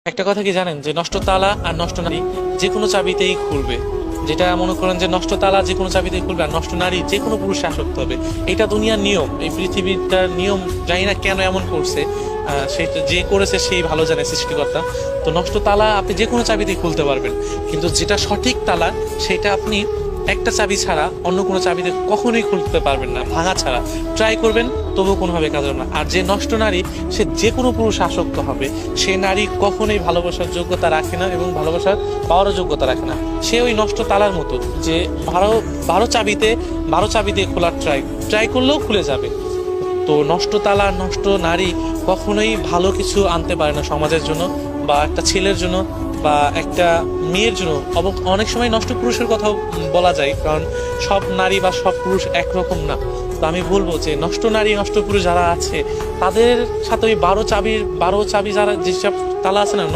একটা কথা কি জানেন যে নষ্ট তালা আর নষ্ট নারী যে কোনো চাবিতেই খুলবে। যেটা মনে করেন যে নষ্ট তালা যে কোনো চাবিতেই খুলবে, আর নষ্ট নারী যে কোনো পুরুষে আসক্ত হবে। এটা দুনিয়ার নিয়ম, এই পৃথিবীটার নিয়ম। জানি না কেন এমন করছে, সেটা যে করেছে সেই ভালো জানে, সৃষ্টিকর্তা। তো নষ্ট তালা আপনি যে কোনো চাবিতেই খুলতে পারবেন, কিন্তু যেটা সঠিক তালা সেটা আপনি একটা চাবি ছাড়া অন্য কোনো চাবিতে কখনোই খুলতে পারবেন না, ভাঙা ছাড়া। ট্রাই করবেন, তবুও কোনোভাবে কাজ হবে না। আর যে নষ্ট নারী, সে যে কোনো পুরুষ আসক্ত হবে। সে নারী কখনোই ভালোবাসার যোগ্যতা রাখে না এবং ভালোবাসার পাওয়ারও যোগ্যতা রাখে না। সে ওই নষ্ট তালার মতো, যে বারো বারো চাবিতে 12 চাবি দিয়ে খোলার ট্রাই করলেও খুলে যাবে। তো নষ্ট তালা, নষ্ট নারী কখনোই ভালো কিছু আনতে পারে না সমাজের জন্য, বা একটা ছেলের জন্য, বা একটা মেয়ের জন্য। অনেক সময় নষ্ট পুরুষের কথাও বলা যায়, কারণ সব নারী বা সব পুরুষ একরকম না। তো আমি বলবো যে নষ্ট নারী, নষ্ট পুরুষ যারা আছে, তাদের সাথে ওই 12 চাবি যারা, যেসব তালা আছে না,